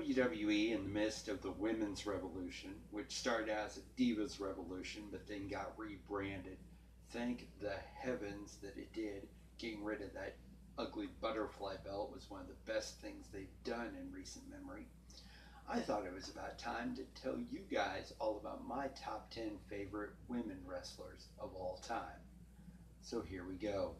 WWE, in the midst of the women's revolution, which started out as a Divas Revolution but then got rebranded, thank the heavens that it did. Getting rid of that ugly butterfly belt was one of the best things they've done in recent memory. I thought it was about time to tell you guys all about my top 10 favorite women wrestlers of all time. So here we go.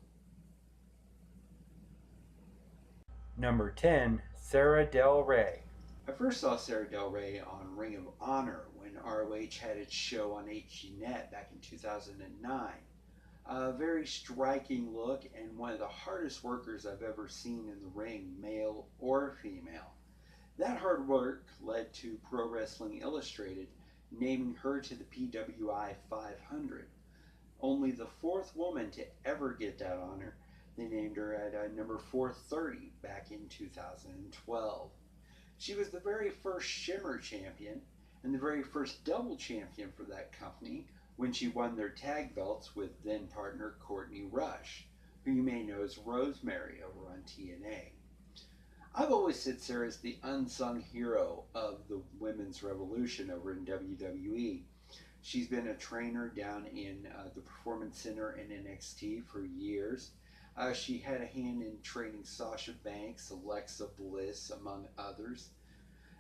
Number 10, Sara Del Rey. I first saw Sara Del Rey on Ring of Honor when ROH had its show on HGNet back in 2009. A very striking look and one of the hardest workers I've ever seen in the ring, male or female. That hard work led to Pro Wrestling Illustrated naming her to the PWI 500. Only the fourth woman to ever get that honor. They named her at number 430 back in 2012. She was the very first Shimmer champion and the very first double champion for that company when she won their tag belts with then partner Courtney Rush, who you may know as Rosemary over on TNA. I've always said Sarah's the unsung hero of the women's revolution over in WWE. She's been a trainer down in the Performance Center in NXT for years. She had a hand in training Sasha Banks, Alexa Bliss, among others.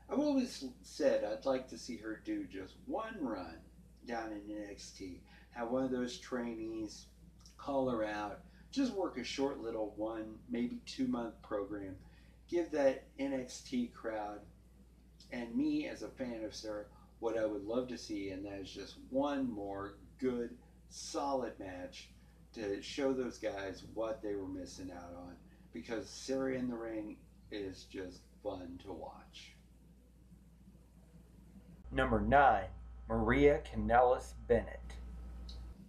I've always said I'd like to see her do just one run down in NXT. Have one of those trainees call her out, just work a short little 1, maybe 2-month program. Give that NXT crowd and me as a fan of Sarah what I would love to see, and that is just one more good, solid match to show those guys what they were missing out on, because Sarah in the ring is just fun to watch. Number 9, Maria Kanelli Bennett.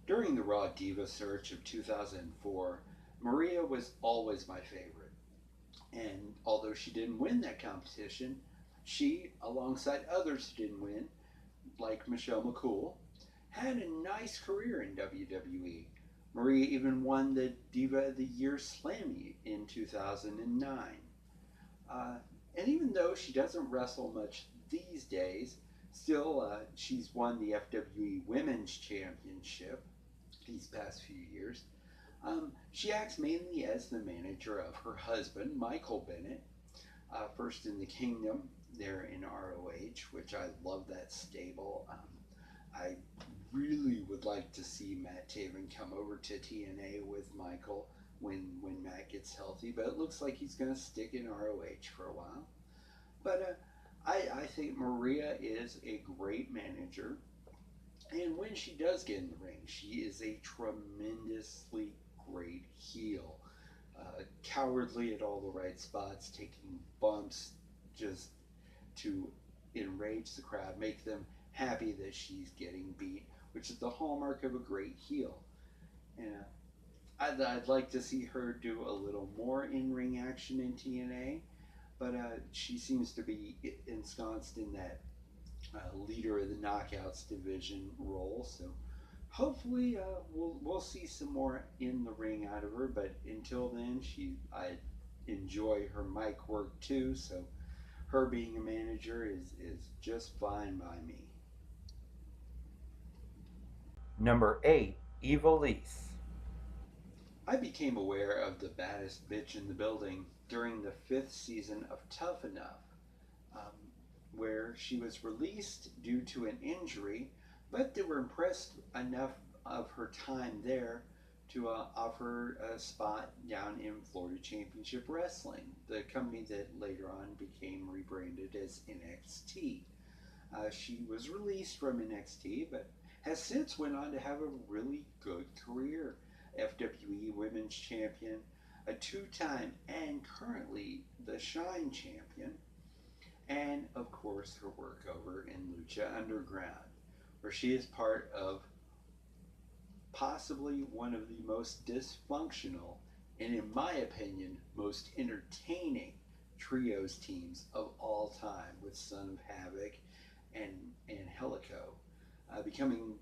During the Raw Diva search of 2004, Maria was always my favorite. And although she didn't win that competition, she, alongside others who didn't win, like Michelle McCool, had a nice career in WWE. Maria even won the Diva of the Year Slammy in 2009. And even though she doesn't wrestle much these days, still she's won the FWE Women's Championship these past few years. She acts mainly as the manager of her husband, Michael Bennett, first in the Kingdom there in ROH, which I love that stable. I really would like to see Matt Taven come over to TNA with Michael when Matt gets healthy, but it looks like he's going to stick in ROH for a while. But I think Maria is a great manager, and when she does get in the ring, she is a tremendously great heel. Cowardly at all the right spots, taking bumps just to enrage the crowd, make them happy that she's getting beat, which is the hallmark of a great heel. And I'd like to see her do a little more in-ring action in TNA, but she seems to be ensconced in that leader of the Knockouts division role, so hopefully we'll see some more in the ring out of her. But until then, I enjoy her mic work too, so her being a manager is just fine by me. Number 8, Ivelisse. I became aware of the baddest bitch in the building during the 5th season of Tough Enough, where she was released due to an injury, but they were impressed enough of her time there to offer a spot down in Florida Championship Wrestling, the company that later on became rebranded as NXT. She was released from NXT, but has since went on to have a really good career. FWE Women's Champion, a 2-time and currently the Shine Champion, and of course her work over in Lucha Underground, where she is part of possibly one of the most dysfunctional and, in my opinion, most entertaining trios teams of all time, with Son of Havoc and Helico, becoming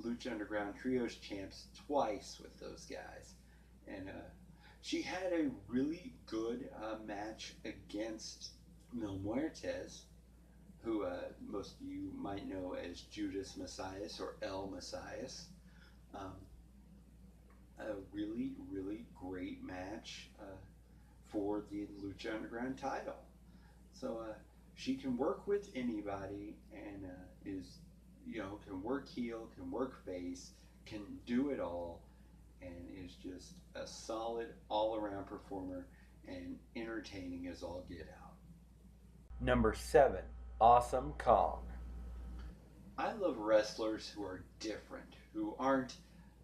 Lucha Underground Trios champs twice with those guys. And she had a really good match against Mil Muertes who most of you might know as Judas Messias or El Messias. Um, a really, really great match for the Lucha Underground title. So she can work with anybody and is, can work heel, can work face, can do it all, and is just a solid all around performer and entertaining as all get out. Number 7, Awesome Kong. I love wrestlers who are different, who aren't,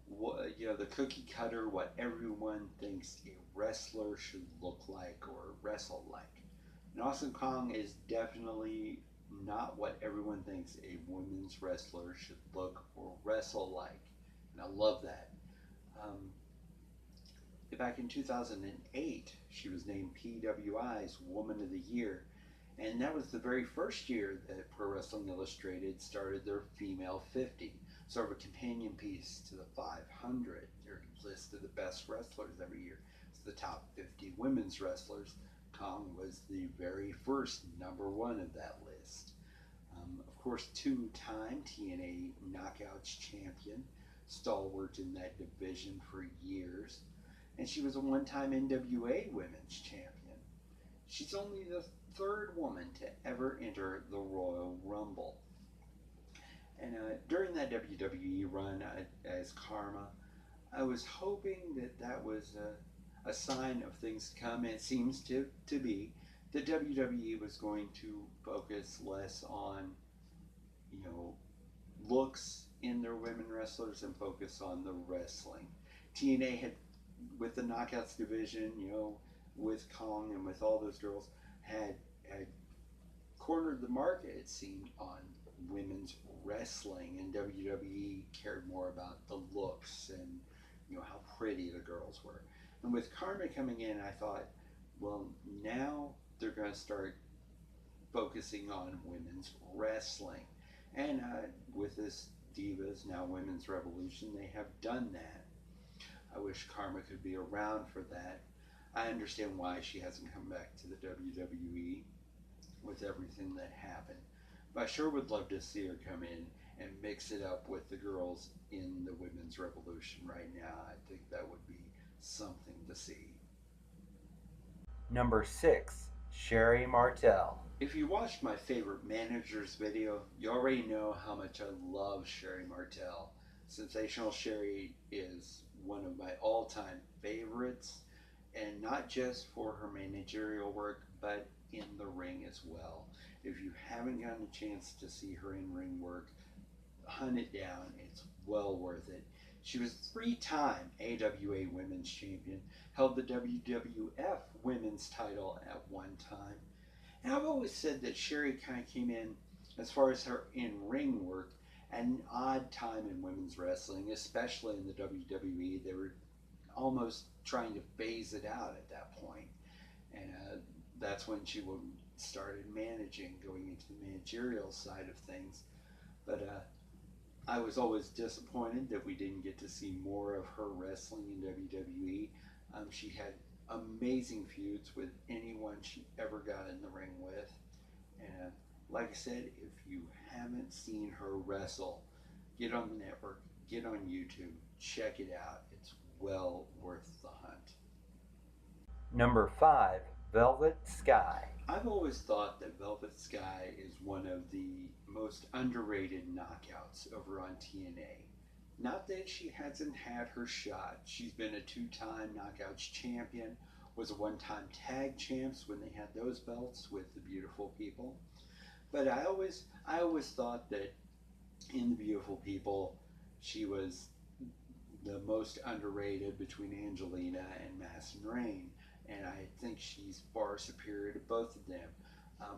the cookie cutter, what everyone thinks a wrestler should look like or wrestle like. And Awesome Kong is definitely not what everyone thinks a women's wrestler should look or wrestle like. And I love that. Um, Back in 2008, she was named PWI's Woman of the Year. And that was the very first year that Pro Wrestling Illustrated started their Female 50, sort of a companion piece to the 500, their list of the best wrestlers every year. It's the top 50 women's wrestlers. Kong was the very first number one of that list. Of course, two-time TNA Knockouts champion, stalwart in that division for years. And she was a one-time NWA Women's Champion. She's only the third woman to ever enter the Royal Rumble. And during that WWE run as Karma, I was hoping that that was a sign of things to come. And it seems to be that WWE was going to focus less on, looks in their women wrestlers and focus on the wrestling. TNA had, with the Knockouts division, with Kong and with all those girls, had cornered the market, it seemed, on women's wrestling, and WWE cared more about the looks and how pretty the girls were. And with Karma coming in, I thought, well, now they're going to start focusing on women's wrestling, and with this Divas Now Women's Revolution, they have done that. I wish Karma could be around for that. I understand why she hasn't come back to the WWE with everything that happened. But I sure would love to see her come in and mix it up with the girls in the Women's Revolution right now. I think that would be something to see. Number 6, Sherri Martel. If you watched my favorite managers video, you already know how much I love Sherri Martel. Sensational Sherri is one of my all-time favorites, and not just for her managerial work, but in the ring as well. If you haven't gotten a chance to see her in ring work, hunt it down. It's well worth it. She was 3-time AWA Women's Champion, held the WWF Women's title at one time. And I've always said that Sherri kind of came in, as far as her in-ring work, at an odd time in women's wrestling, especially in the WWE. They were almost trying to phase it out at that point. And that's when she started managing, going into the managerial side of things. But I was always disappointed that we didn't get to see more of her wrestling in WWE. She had amazing feuds with anyone she ever got in the ring with. And like I said, if you haven't seen her wrestle, get on the network, get on YouTube, check it out. It's well worth the hunt. Number 5, Velvet Sky. I've always thought that Velvet Sky is one of the most underrated knockouts over on TNA. Not that she hasn't had her shot. She's been a 2-time Knockouts champion, was a 1-time tag champs when they had those belts with the Beautiful People. But I always thought that in the Beautiful People, she was the most underrated between Angelina and Madison Rayne. And I think she's far superior to both of them.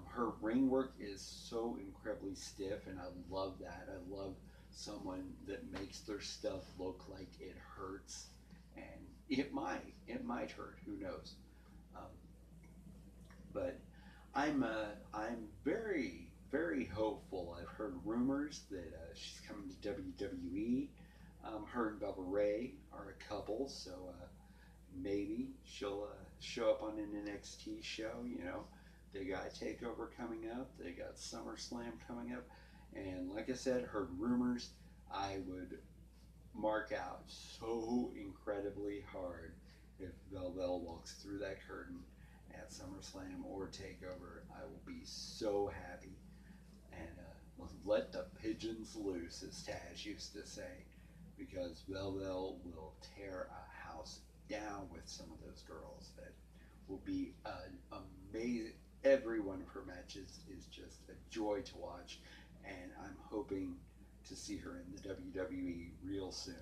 Her ring work is so incredibly stiff, and I love that. I love someone that makes their stuff look like it hurts, and it might hurt. Who knows? But I'm very, very hopeful. I've heard rumors that she's coming to WWE. Her and Bubba Ray are a couple, so maybe she'll show up on an NXT show. They got TakeOver coming up. They got SummerSlam coming up. And like I said, heard rumors. I would mark out so incredibly hard if Velvel walks through that curtain at SummerSlam or TakeOver. I will be so happy. And let the pigeons loose, as Taz used to say, because Velvel will tear a house down with some of those girls. That will be an amazing. Every one of her matches is just a joy to watch, and I'm hoping to see her in the WWE real soon.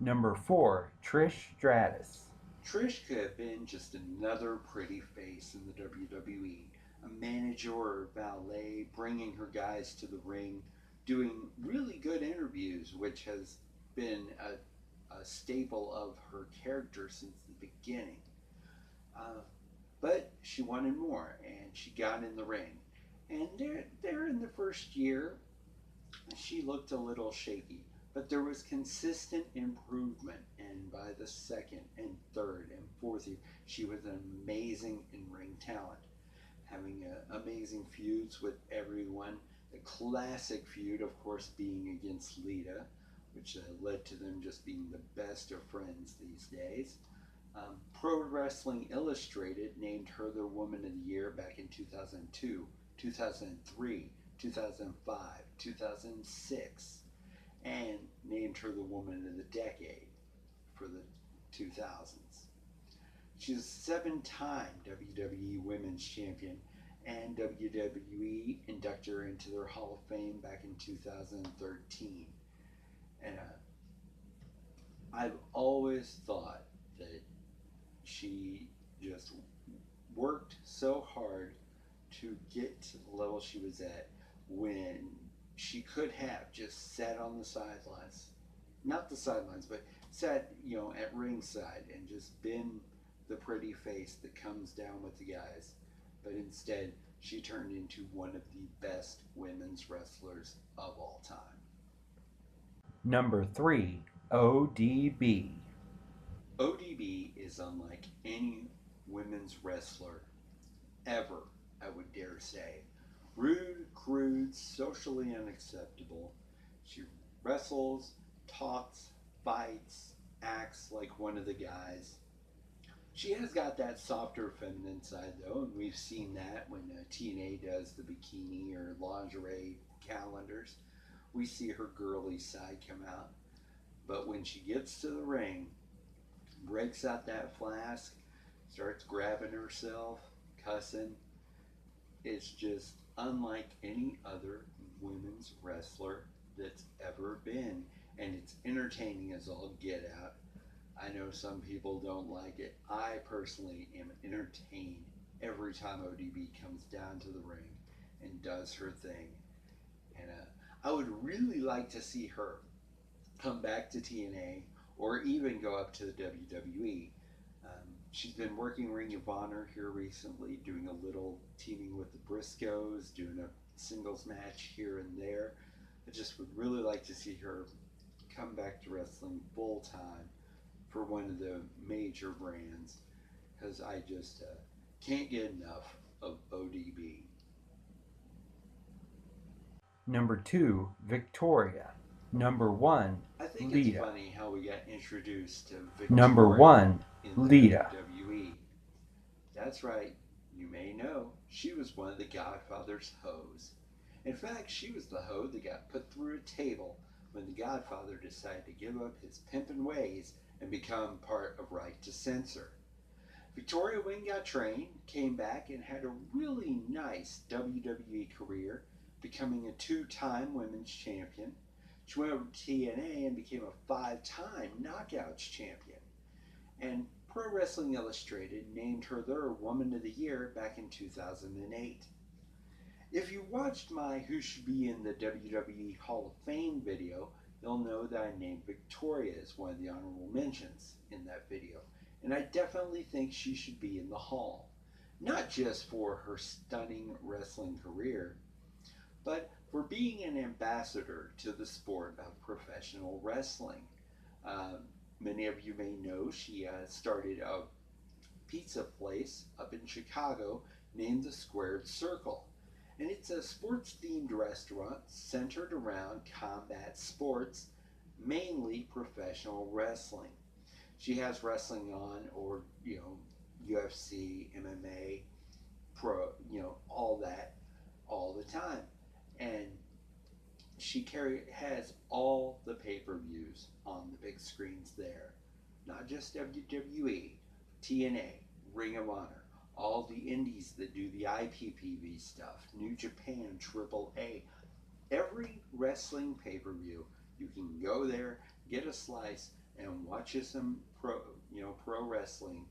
Number 4, Trish Stratus. Trish could have been just another pretty face in the WWE, a manager or valet, bringing her guys to the ring, doing really good interviews, which has been a staple of her character since the beginning. But she wanted more, and she got in the ring. And there in the first year, she looked a little shaky, but there was consistent improvement. And by the second and third and fourth year, she was an amazing in-ring talent, having amazing feuds with everyone. The classic feud, of course, being against Lita, which led to them just being the best of friends these days. Pro Wrestling Illustrated named her the Woman of the Year back in 2002, 2003, 2005, 2006, and named her the Woman of the Decade for the 2000s. She's a 7-time WWE Women's Champion, and WWE inducted her into their Hall of Fame back in 2013. And I've always thought that she just worked so hard to get to the level she was at, when she could have just sat on the sidelines, not the sidelines, but sat, at ringside and just been the pretty face that comes down with the guys. But instead, she turned into one of the best women's wrestlers of all time. Number 3, ODB. ODB is unlike any women's wrestler ever, I would dare say. Rude, crude, socially unacceptable. She wrestles, talks, fights, acts like one of the guys. She has got that softer feminine side though, and we've seen that when TNA does the bikini or lingerie calendars. We see her girly side come out. But when she gets to the ring, breaks out that flask, starts grabbing herself, cussing, it's just unlike any other women's wrestler that's ever been. And it's entertaining as all get out. I know some people don't like it. I personally am entertained every time ODB comes down to the ring and does her thing. And I would really like to see her come back to TNA or even go up to the WWE. She's been working Ring of Honor here recently, doing a little teaming with the Briscoes, doing a singles match here and there. I just would really like to see her come back to wrestling full time for one of the major brands, because I just can't get enough of ODB. Number 2, Victoria. Number 1, I think Lita. It's funny how we got introduced to Victoria Number 1, in the Lita. WWE. That's right, you may know, she was one of the Godfather's hoes. In fact, she was the hoe that got put through a table when the Godfather decided to give up his pimpin' ways and become part of Right to Censor. Victoria Wynn got trained, came back, and had a really nice WWE career, becoming a 2-time women's champion. She went over to TNA and became a 5-time Knockouts champion. And Pro Wrestling Illustrated named her their Woman of the Year back in 2008. If you watched my Who Should Be in the WWE Hall of Fame video, you'll know that I named Victoria as one of the honorable mentions in that video. And I definitely think she should be in the Hall. Not just for her stunning wrestling career, but for being an ambassador to the sport of professional wrestling. Many of you may know she started pizza place up in Chicago named the Squared Circle. And it's a sports themed restaurant centered around combat sports, mainly professional wrestling. She has wrestling on, or, UFC, MMA, all that all the time. And has all the pay-per-views on the big screens there. Not just WWE, TNA, Ring of Honor, all the indies that do the IPPV stuff, New Japan, AAA, every wrestling pay-per-view, you can go there, get a slice, and watch some pro wrestling.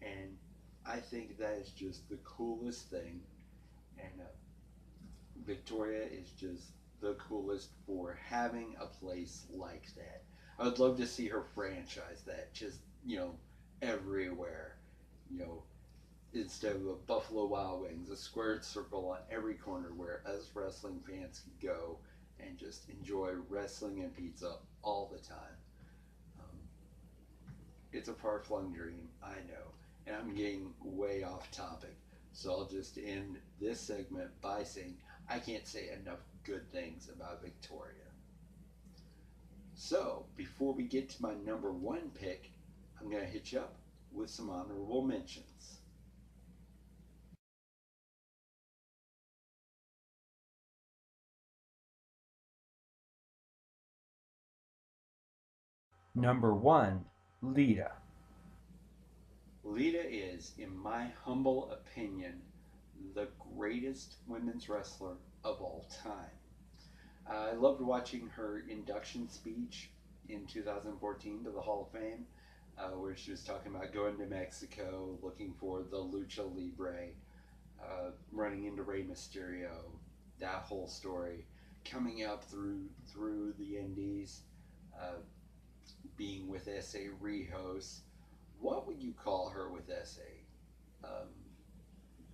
And I think that is just the coolest thing. And Victoria is just the coolest for having a place like that. I would love to see her franchise that, just, everywhere. You know, instead of a Buffalo Wild Wings, a squared circle on every corner where us wrestling fans can go and just enjoy wrestling and pizza all the time. Um, it's a far-flung dream, I know, and I'm getting way off topic. So I'll just end this segment by saying I can't say enough good things about Victoria. So before we get to my number one pick, I'm going to hit you up with some honorable mentions. Number 1, Lita. Lita is, in my humble opinion, the greatest women's wrestler of all time. I loved watching her induction speech in 2014 to the Hall of Fame, where she was talking about going to Mexico, looking for the Lucha Libre, running into Rey Mysterio, that whole story, coming up through the Indies, uh, being with S.A. Rijos. What would you call her with S.A.?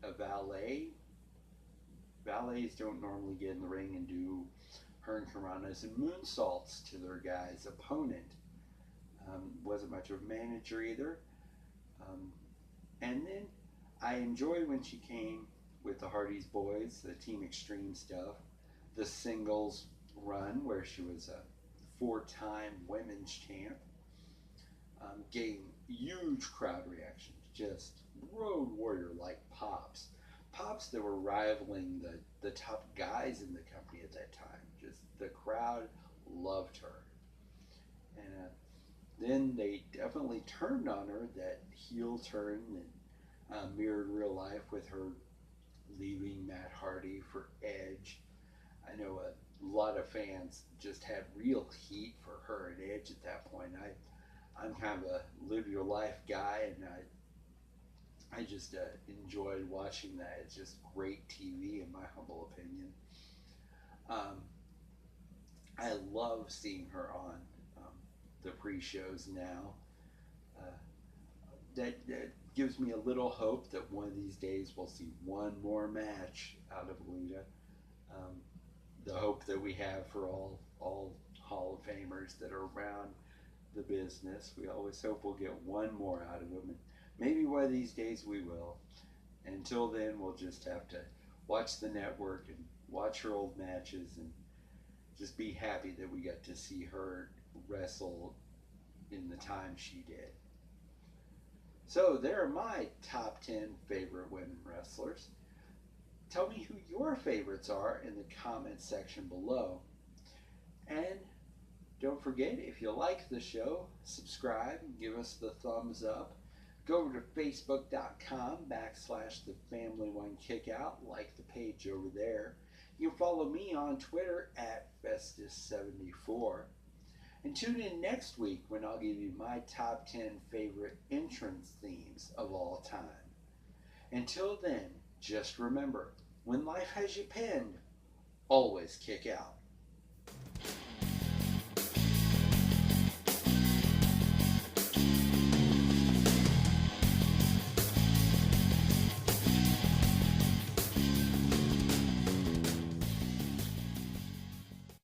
A valet? Valets don't normally get in the ring and do hurricanranas and moonsaults to their guy's opponent. Wasn't much of a manager either. Um, and then I enjoyed when she came with the Hardy's Boys, the Team Extreme stuff, the singles run where she was a four-time women's champ, getting huge crowd reactions, just road warrior like pops. Pops that were rivaling the top guys in the company at that time. Just the crowd loved her. And then they definitely turned on her, that heel turn and mirrored real life with her leaving Matt Hardy for Edge. I know a lot of fans just had real heat for her and Edge at that point. I'm kind of a live your life guy, and I just enjoyed watching that. It's just great TV, in my humble opinion. Um, I love seeing her on the pre-shows now. Uh, that gives me a little hope that one of these days we'll see one more match out of Lita. Um, the hope that we have for all Hall of Famers that are around the business. We always hope we'll get one more out of them, and maybe one of these days we will. And until then, we'll just have to watch the network and watch her old matches and just be happy that we got to see her wrestle in the time she did. So there are my top 10 favorite women wrestlers. Tell me who your favorites are in the comment section below. And don't forget, if you like the show, subscribe and give us the thumbs up. Go over to facebook.com/the Family One Kickout. Like the page over there. You can follow me on Twitter at Festus74. And tune in next week when I'll give you my top 10 favorite entrance themes of all time. Until then, just remember, when life has you pinned, always kick out.